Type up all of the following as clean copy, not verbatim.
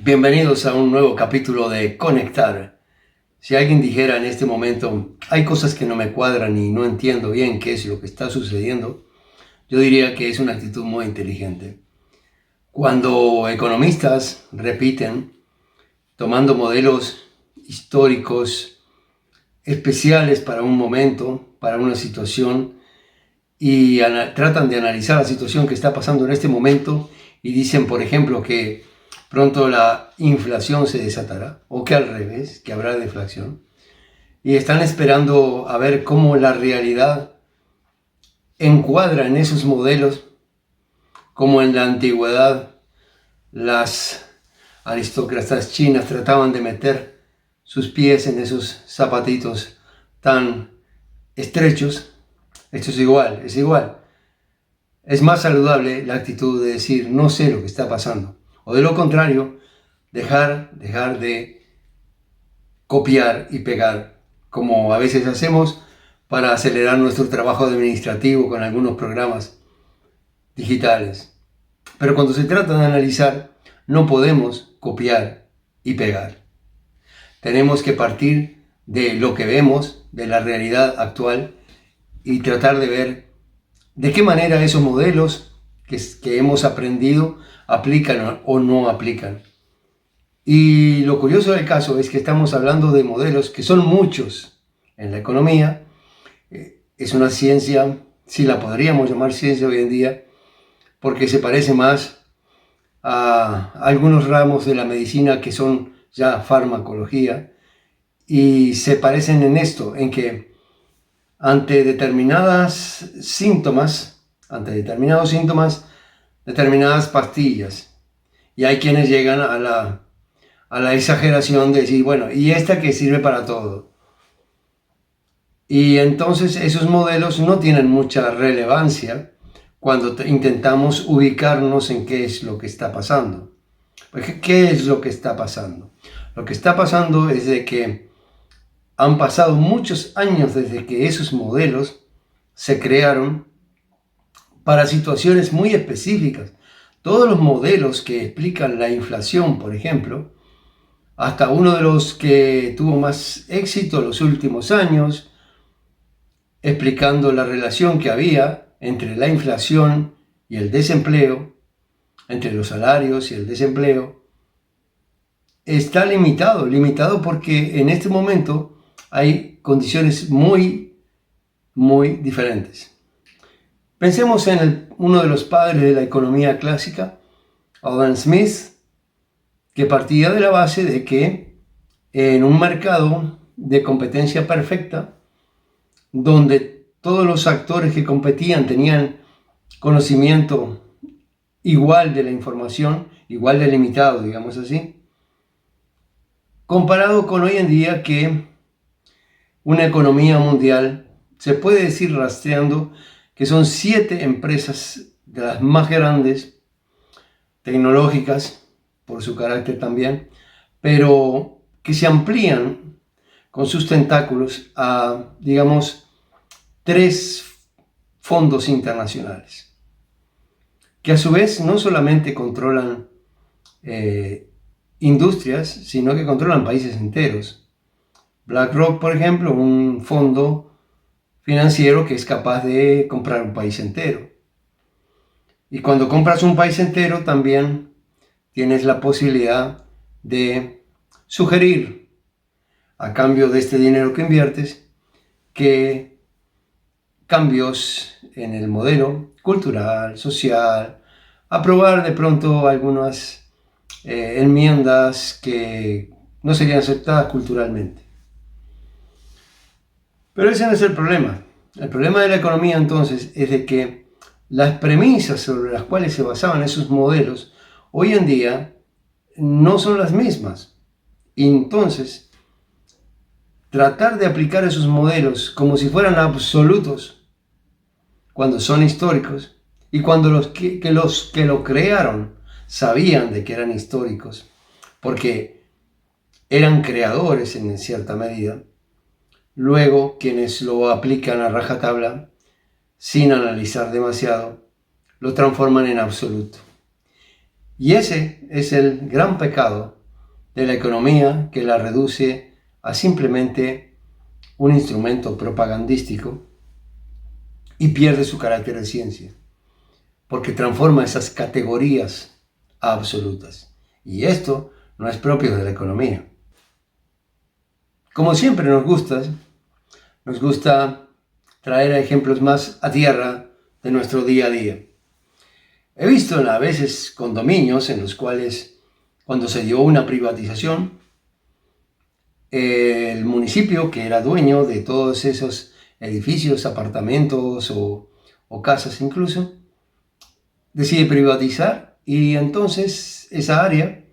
Bienvenidos a un nuevo capítulo de Conectar. Si alguien dijera en este momento, hay cosas que no me cuadran y no entiendo bien qué es lo que está sucediendo, yo diría que es una actitud muy inteligente. Cuando economistas repiten, tomando modelos históricos especiales para un momento, para una situación, y tratan de analizar la situación que está pasando en este momento y dicen, por ejemplo, que pronto la inflación se desatará, o que al revés, que habrá deflación. Y están esperando a ver cómo la realidad encuadra en esos modelos, como en la antigüedad las aristócratas chinas trataban de meter sus pies en esos zapatitos tan estrechos. Esto es igual, es igual. Es más saludable la actitud de decir, no sé lo que está pasando. O de lo contrario, dejar de copiar y pegar, como a veces hacemos para acelerar nuestro trabajo administrativo con algunos programas digitales. Pero cuando se trata de analizar, no podemos copiar y pegar. Tenemos que partir de lo que vemos, de la realidad actual, y tratar de ver de qué manera esos modelos que hemos aprendido aplican o no aplican. Y lo curioso del caso es que estamos hablando de modelos que son muchos en la economía. Es una ciencia, si la podríamos llamar ciencia hoy en día, porque se parece más a algunos ramos de la medicina que son ya farmacología, y se parecen en esto, en que ante determinados síntomas, determinadas pastillas. Y hay quienes llegan a la exageración de decir, bueno, ¿y esta que sirve para todo? Y entonces esos modelos no tienen mucha relevancia cuando intentamos ubicarnos en qué es lo que está pasando. Porque, ¿qué es lo que está pasando? Lo que está pasando es de que han pasado muchos años desde que esos modelos se crearon para situaciones muy específicas. Todos los modelos que explican la inflación, por ejemplo, hasta uno de los que tuvo más éxito en los últimos años, explicando la relación que había entre la inflación y el desempleo, entre los salarios y el desempleo, está limitado porque en este momento hay condiciones muy diferentes. Pensemos en uno de los padres de la economía clásica, Adam Smith, que partía de la base de que en un mercado de competencia perfecta, donde todos los actores que competían tenían conocimiento igual de la información, igual de limitado, digamos así, comparado con hoy en día que una economía mundial se puede decir rastreando que son 7 empresas de las más grandes, tecnológicas, por su carácter también, pero que se amplían con sus tentáculos a, digamos, 3 fondos internacionales, que a su vez no solamente controlan industrias, sino que controlan países enteros. BlackRock, por ejemplo, un fondo financiero que es capaz de comprar un país entero. Y cuando compras un país entero, también tienes la posibilidad de sugerir, a cambio de este dinero que inviertes, que cambios en el modelo cultural, social, aprobar de pronto algunas enmiendas que no serían aceptadas culturalmente. Pero ese no es el problema. El problema de la economía entonces es de que las premisas sobre las cuales se basaban esos modelos hoy en día no son las mismas. Y entonces, tratar de aplicar esos modelos como si fueran absolutos, cuando son históricos, y cuando los que lo crearon sabían de que eran históricos, porque eran creadores en cierta medida, luego quienes lo aplican a rajatabla, sin analizar demasiado, lo transforman en absoluto. Y ese es el gran pecado de la economía, que la reduce a simplemente un instrumento propagandístico y pierde su carácter de ciencia, porque transforma esas categorías a absolutas. Y esto no es propio de la economía. Como siempre nos gusta traer ejemplos más a tierra de nuestro día a día. He visto a veces condominios en los cuales, cuando se dio una privatización, el municipio, que era dueño de todos esos edificios, apartamentos o casas incluso, decide privatizar, y entonces esa área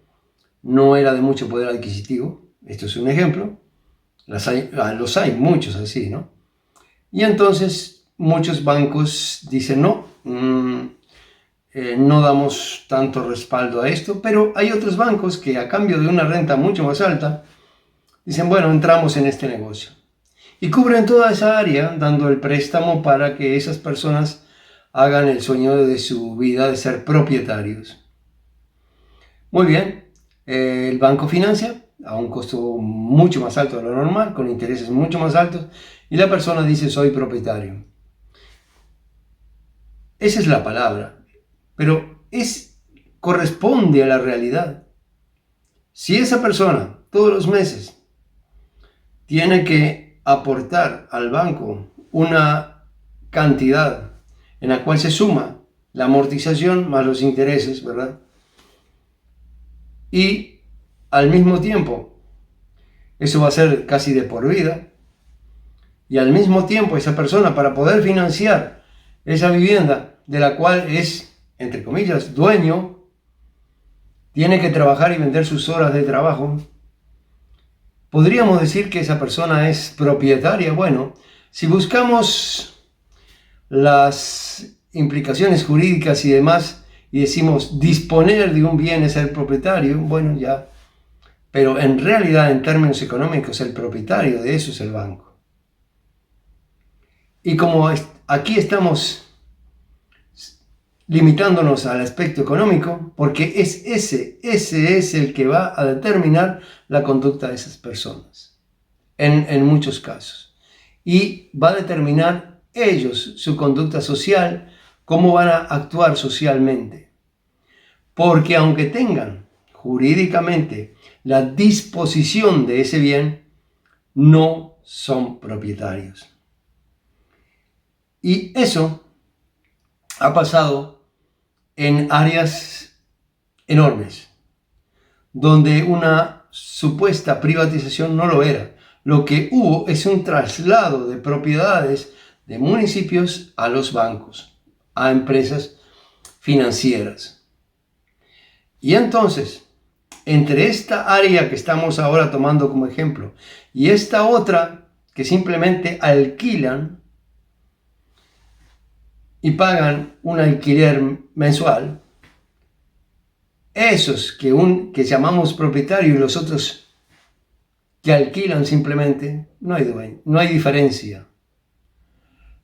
no era de mucho poder adquisitivo. Esto es un ejemplo. Los hay muchos así, ¿no? Y entonces muchos bancos dicen no, no damos tanto respaldo a esto, pero hay otros bancos que, a cambio de una renta mucho más alta, dicen, bueno, entramos en este negocio. Y cubren toda esa área dando el préstamo para que esas personas hagan el sueño de su vida de ser propietarios. Muy bien, el banco financia a un costo mucho más alto de lo normal, con intereses mucho más altos, y la persona dice, soy propietario. Esa es la palabra, pero corresponde a la realidad. Si esa persona todos los meses tiene que aportar al banco una cantidad en la cual se suma la amortización más los intereses, ¿verdad? Y al mismo tiempo, eso va a ser casi de por vida, y al mismo tiempo esa persona, para poder financiar esa vivienda de la cual es, entre comillas, dueño, tiene que trabajar y vender sus horas de trabajo. ¿Podríamos decir que esa persona es propietaria? Bueno, si buscamos las implicaciones jurídicas y demás, y decimos disponer de un bien es ser propietario, bueno, ya. Pero en realidad, en términos económicos, el propietario de eso es el banco. Y como aquí estamos limitándonos al aspecto económico, porque ese es el que va a determinar la conducta de esas personas, en muchos casos. Y va a determinar ellos su conducta social, cómo van a actuar socialmente. Porque aunque tengan jurídicamente la disposición de ese bien, no son propietarios. Y eso ha pasado en áreas enormes, donde una supuesta privatización no lo era. Lo que hubo es un traslado de propiedades de municipios a los bancos, a empresas financieras. Y entonces, entre esta área que estamos ahora tomando como ejemplo y esta otra que simplemente alquilan y pagan un alquiler mensual, esos que llamamos propietarios y los otros que alquilan simplemente, no hay diferencia.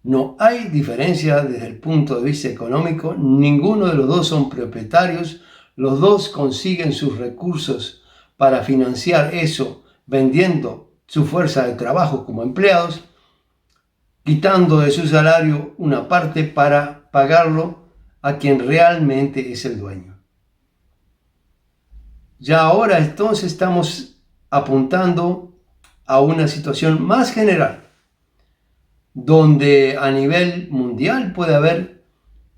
No hay diferencia desde el punto de vista económico. Ninguno de los dos son propietarios. Los dos consiguen sus recursos para financiar eso vendiendo su fuerza de trabajo como empleados, quitando de su salario una parte para pagarlo a quien realmente es el dueño. Ya ahora entonces estamos apuntando a una situación más general, donde a nivel mundial puede haber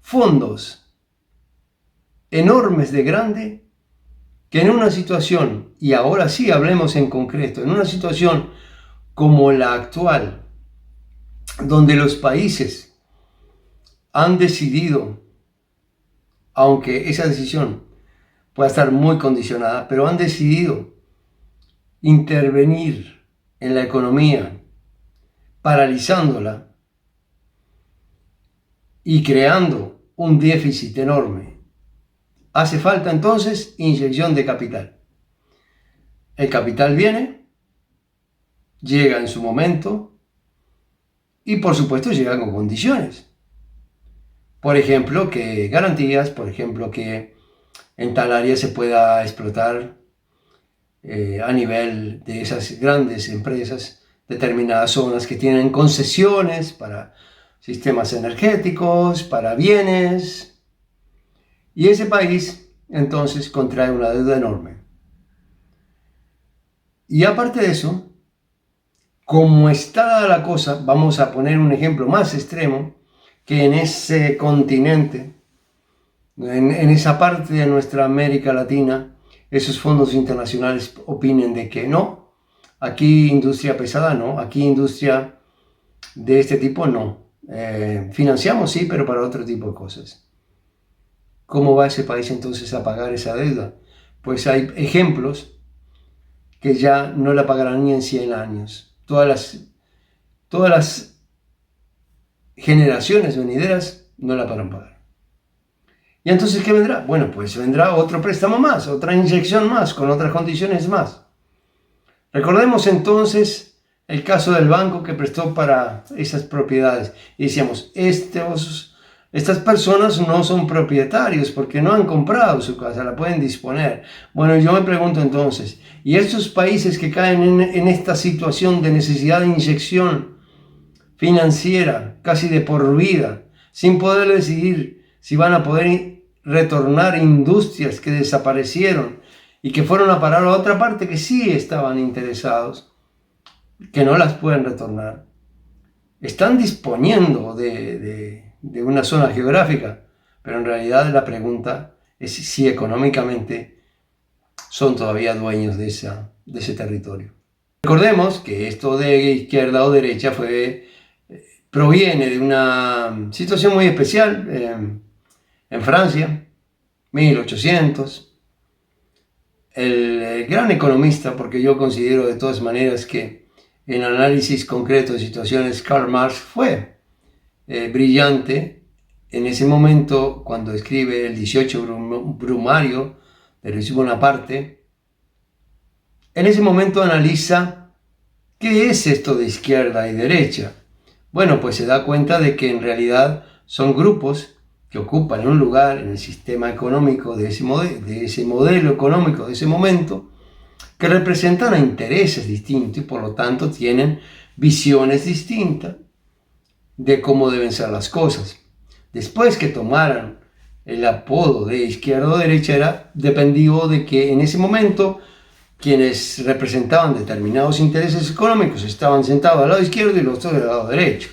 fondos enormes de grande que en una situación, y ahora sí hablemos en concreto, en una situación como la actual, donde los países han decidido, aunque esa decisión pueda estar muy condicionada, pero han decidido intervenir en la economía, paralizándola y creando un déficit enorme. Hace falta entonces inyección de capital. El capital viene, llega en su momento y por supuesto llega con condiciones. Por ejemplo, que garantías, por ejemplo, que en tal área se pueda explotar a nivel de esas grandes empresas determinadas zonas que tienen concesiones para sistemas energéticos, para bienes, y ese país entonces contrae una deuda enorme. Y aparte de eso, como está la cosa, vamos a poner un ejemplo más extremo, que en ese continente, en esa parte de nuestra América Latina, esos fondos internacionales opinen de que no, aquí industria pesada no, aquí industria de este tipo no. Financiamos sí, pero para otro tipo de cosas. ¿Cómo va ese país entonces a pagar esa deuda? Pues hay ejemplos que ya no la pagarán ni en 100 años. Todas las generaciones venideras no la podrán pagar. ¿Y entonces qué vendrá? Bueno, pues vendrá otro préstamo más, otra inyección más, con otras condiciones más. Recordemos entonces el caso del banco que prestó para esas propiedades. Y decíamos, estas personas no son propietarios porque no han comprado su casa, la pueden disponer. Bueno, yo me pregunto entonces, ¿y estos países que caen en esta situación de necesidad de inyección financiera, casi de por vida, sin poder decidir si van a poder retornar industrias que desaparecieron y que fueron a parar a otra parte que sí estaban interesados, que no las pueden retornar? Están disponiendo de una zona geográfica, pero en realidad la pregunta es si económicamente son todavía dueños de ese territorio. Recordemos que esto de izquierda o derecha proviene de una situación muy especial en Francia, 1800. El gran economista, porque yo considero de todas maneras que en análisis concreto de situaciones Karl Marx fue brillante en ese momento cuando escribe el 18 Brumario de Luis Bonaparte. En ese momento analiza qué es esto de izquierda y derecha. Bueno, pues se da cuenta de que en realidad son grupos que ocupan un lugar en el sistema económico de ese modelo económico de ese momento, que representan a intereses distintos y por lo tanto tienen visiones distintas de cómo deben ser las cosas. Después que tomaran el apodo de izquierda o derecha, dependió de que en ese momento quienes representaban determinados intereses económicos estaban sentados al lado izquierdo y los otros al lado derecho.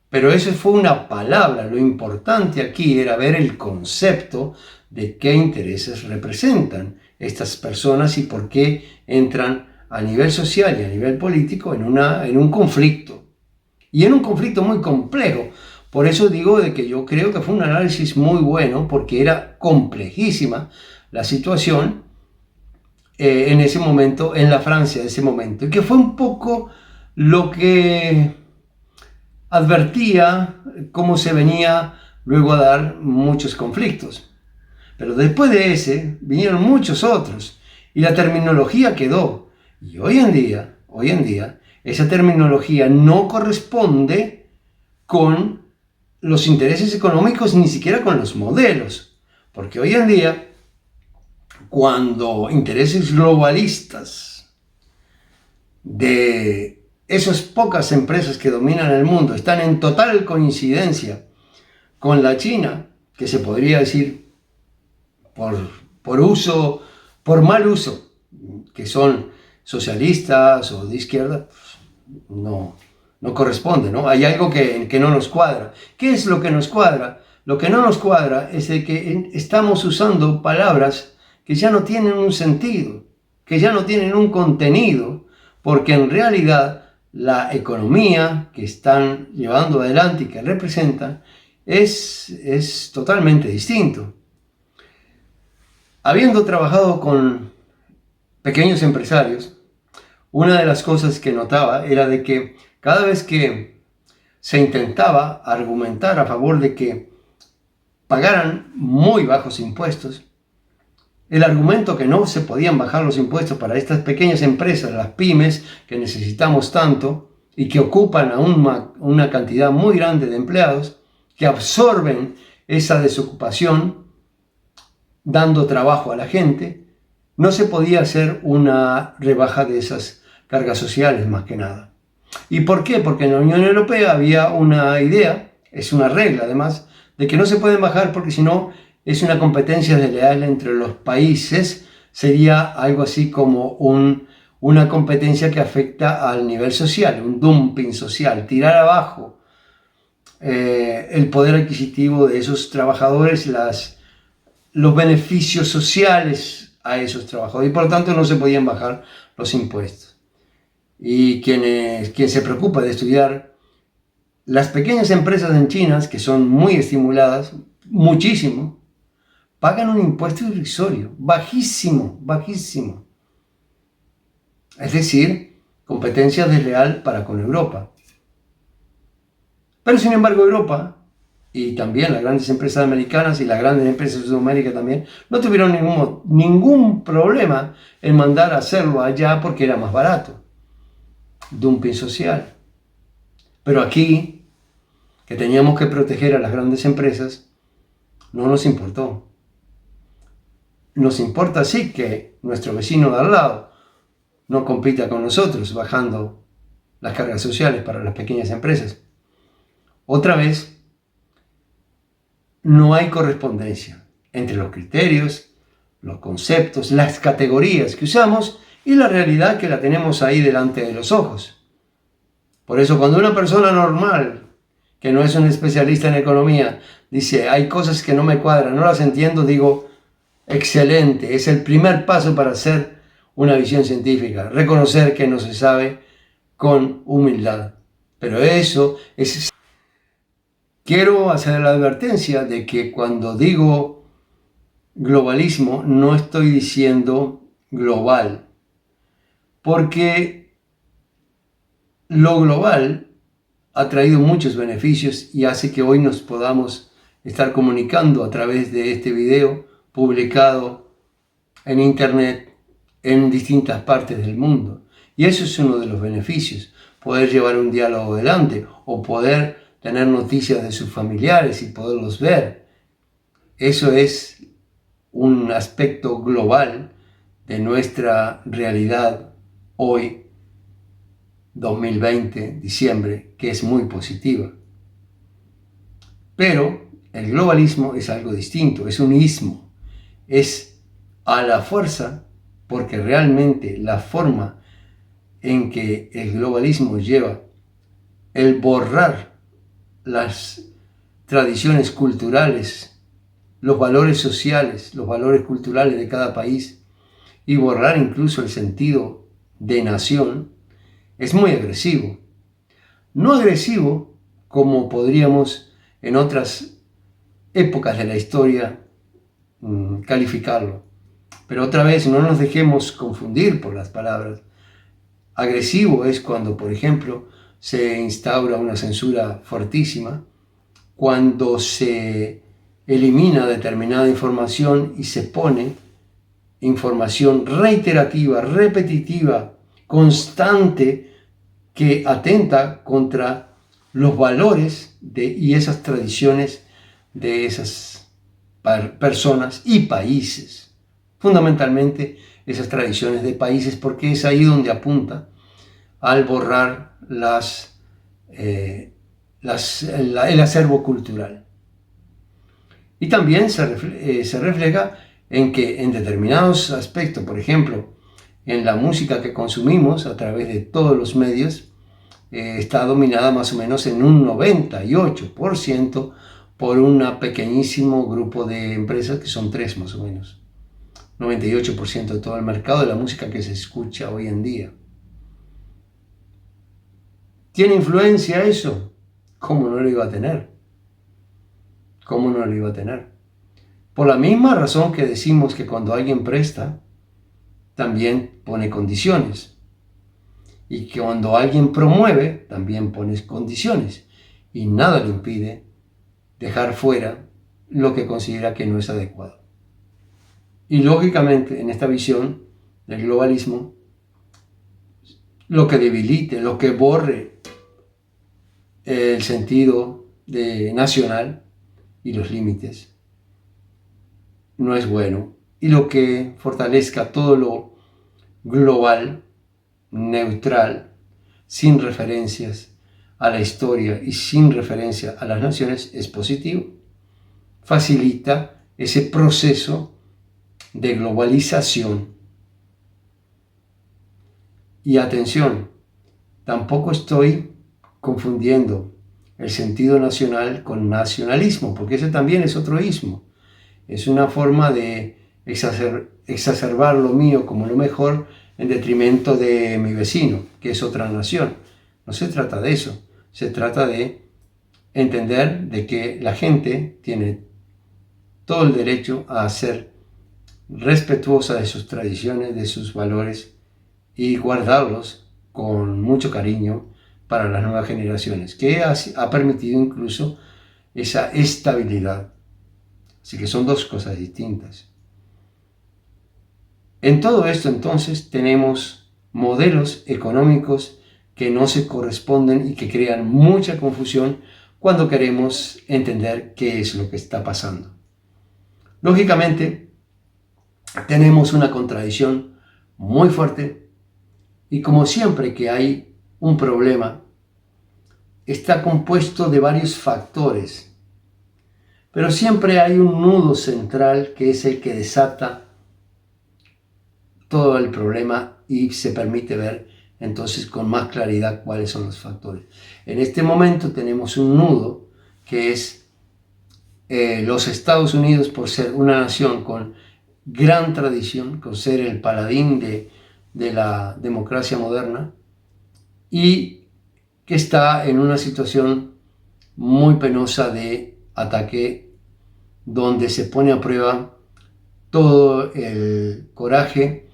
Pero eso fue una palabra. Lo importante aquí era ver el concepto de qué intereses representan estas personas y por qué entran a nivel social y a nivel político en un conflicto. Y en un conflicto muy complejo. Por eso digo de que yo creo que fue un análisis muy bueno, porque era complejísima la situación en ese momento, en la Francia de ese momento. Y que fue un poco lo que advertía cómo se venía luego a dar muchos conflictos. Pero después de ese vinieron muchos otros y la terminología quedó. Y hoy en día, esa terminología no corresponde con los intereses económicos, ni siquiera con los modelos. Porque hoy en día, cuando intereses globalistas de esas pocas empresas que dominan el mundo están en total coincidencia con la China, que se podría decir por mal uso, que son socialistas o de izquierda, no corresponde, ¿no? Hay algo que no nos cuadra. ¿Qué es lo que nos cuadra? Lo que no nos cuadra es de que estamos usando palabras que ya no tienen un sentido, que ya no tienen un contenido, porque en realidad la economía que están llevando adelante y que representan es totalmente distinto. Habiendo trabajado con pequeños empresarios, una de las cosas que notaba era de que cada vez que se intentaba argumentar a favor de que pagaran muy bajos impuestos, el argumento que no se podían bajar los impuestos para estas pequeñas empresas, las pymes, que necesitamos tanto y que ocupan a una cantidad muy grande de empleados, que absorben esa desocupación dando trabajo a la gente, no se podía hacer una rebaja de esas cargas sociales más que nada. ¿Y por qué? Porque en la Unión Europea había una idea, es una regla además, de que no se pueden bajar porque si no es una competencia desleal entre los países, sería algo así como una competencia que afecta al nivel social, un dumping social, tirar abajo el poder adquisitivo de esos trabajadores, los beneficios sociales a esos trabajadores y por lo tanto no se podían bajar los impuestos. Y quien se preocupa de estudiar las pequeñas empresas en China, que son muy estimuladas, muchísimo, pagan un impuesto irrisorio, bajísimo, bajísimo. Es decir, competencia desleal para con Europa. Pero sin embargo Europa, y también las grandes empresas americanas y las grandes empresas de Sudamérica también, no tuvieron ningún problema en mandar a hacerlo allá porque era más barato. Dumping social. Pero aquí, que teníamos que proteger a las grandes empresas, no nos importó. Nos importa sí que nuestro vecino de al lado no compita con nosotros bajando las cargas sociales para las pequeñas empresas. Otra vez, no hay correspondencia entre los criterios, los conceptos, las categorías que usamos y la realidad que la tenemos ahí delante de los ojos. Por eso cuando una persona normal, que no es un especialista en economía, dice hay cosas que no me cuadran, no las entiendo, digo, excelente, es el primer paso para hacer una visión científica, reconocer que no se sabe con humildad. Pero eso es... Quiero hacer la advertencia de que cuando digo globalismo no estoy diciendo global, porque lo global ha traído muchos beneficios y hace que hoy nos podamos estar comunicando a través de este video publicado en internet en distintas partes del mundo. Y eso es uno de los beneficios, poder llevar un diálogo adelante o poder tener noticias de sus familiares y poderlos ver. Eso es un aspecto global de nuestra realidad hoy, 2020, diciembre, que es muy positiva. Pero el globalismo es algo distinto, es un ismo, es a la fuerza, porque realmente la forma en que el globalismo lleva el borrar las tradiciones culturales, los valores sociales, los valores culturales de cada país y borrar incluso el sentido de nación, es muy agresivo. No agresivo como podríamos en otras épocas de la historia calificarlo. Pero otra vez, no nos dejemos confundir por las palabras. Agresivo es cuando, por ejemplo, se instaura una censura fortísima, cuando se elimina determinada información y se pone información reiterativa, repetitiva, constante, que atenta contra los valores y esas tradiciones de esas personas y países. Fundamentalmente esas tradiciones de países, porque es ahí donde apunta al borrar el acervo cultural. Y también se refleja en que en determinados aspectos, por ejemplo, en la música que consumimos a través de todos los medios, está dominada más o menos en un 98% por un pequeñísimo grupo de empresas, que son tres más o menos. 98% de todo el mercado de la música que se escucha hoy en día. ¿Tiene influencia eso? ¿Cómo no lo iba a tener? ¿Cómo no lo iba a tener? Por la misma razón que decimos que cuando alguien presta, también pone condiciones. Y que cuando alguien promueve, también pone condiciones. Y nada le impide dejar fuera lo que considera que no es adecuado. Y lógicamente, en esta visión del globalismo, lo que debilite, lo que borre el sentido nacional y los límites, no es bueno, y lo que fortalezca todo lo global, neutral, sin referencias a la historia y sin referencia a las naciones es positivo. Facilita ese proceso de globalización. Y atención, tampoco estoy confundiendo el sentido nacional con nacionalismo, porque ese también es otro ismo. Es una forma de exacerbar lo mío como lo mejor en detrimento de mi vecino, que es otra nación. No se trata de eso. Se trata de entender de que la gente tiene todo el derecho a ser respetuosa de sus tradiciones, de sus valores y guardarlos con mucho cariño para las nuevas generaciones, que ha permitido incluso esa estabilidad. Así que son dos cosas distintas. En todo esto entonces tenemos modelos económicos que no se corresponden y que crean mucha confusión cuando queremos entender qué es lo que está pasando. Lógicamente, tenemos una contradicción muy fuerte y como siempre que hay un problema, está compuesto de varios factores, pero siempre hay un nudo central que es el que desata todo el problema y se permite ver entonces con más claridad cuáles son los factores. En este momento tenemos un nudo que es los Estados Unidos, por ser una nación con gran tradición, con ser el paladín de la democracia moderna, y que está en una situación muy penosa de ataque, donde se pone a prueba todo el coraje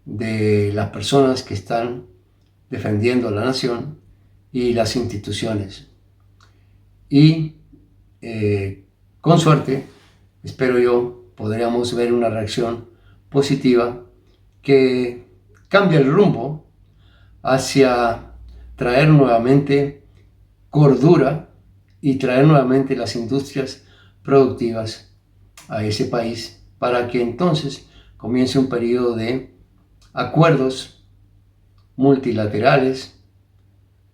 de las personas que están defendiendo a la nación y las instituciones. Y con suerte, espero yo, podríamos ver una reacción positiva que cambie el rumbo hacia traer nuevamente cordura y traer nuevamente las industrias productivas a ese país, para que entonces comience un periodo de acuerdos multilaterales,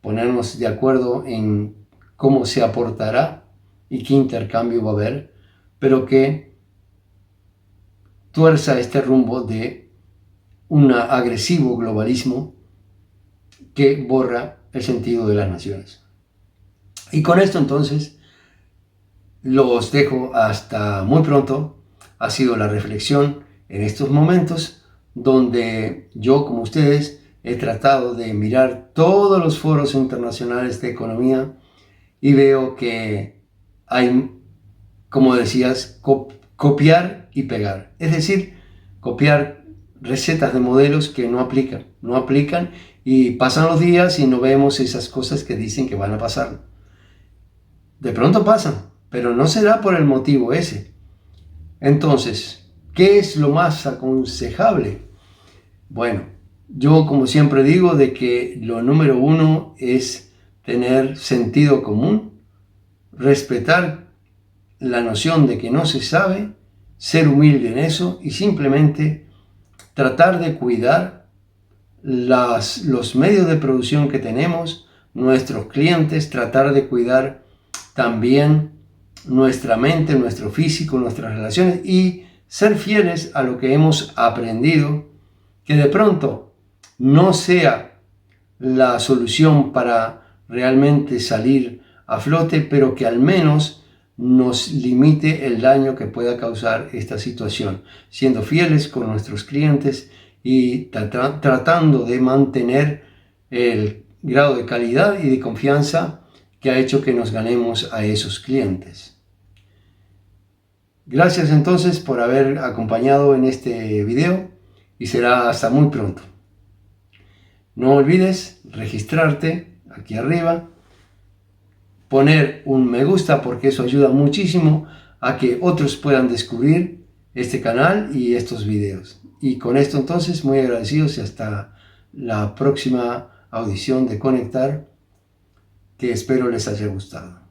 ponernos de acuerdo en cómo se aportará y qué intercambio va a haber, pero que tuerza este rumbo de un agresivo globalismo que borra el sentido de las naciones. Y con esto entonces los dejo hasta muy pronto. Ha sido la reflexión en estos momentos donde yo, como ustedes, he tratado de mirar todos los foros internacionales de economía y veo que hay, como decías, copiar y pegar. Es decir, copiar recetas de modelos que no aplican y pasan los días y no vemos esas cosas que dicen que van a pasar. De pronto pasan, pero no será por el motivo ese. Entonces, ¿qué es lo más aconsejable? Bueno, yo como siempre digo de que lo número uno es tener sentido común, respetar la noción de que no se sabe, ser humilde en eso y simplemente tratar de cuidar los medios de producción que tenemos, nuestros clientes, tratar de cuidar también nuestra mente, nuestro físico, nuestras relaciones y ser fieles a lo que hemos aprendido, que de pronto no sea la solución para realmente salir a flote, pero que al menos nos limite el daño que pueda causar esta situación, siendo fieles con nuestros clientes y tratando de mantener el grado de calidad y de confianza que ha hecho que nos ganemos a esos clientes. Gracias entonces por haber acompañado en este video y será hasta muy pronto. No olvides registrarte aquí arriba, poner un me gusta porque eso ayuda muchísimo a que otros puedan descubrir este canal y estos videos. Y con esto entonces muy agradecidos y hasta la próxima audición de Conectar, que espero les haya gustado.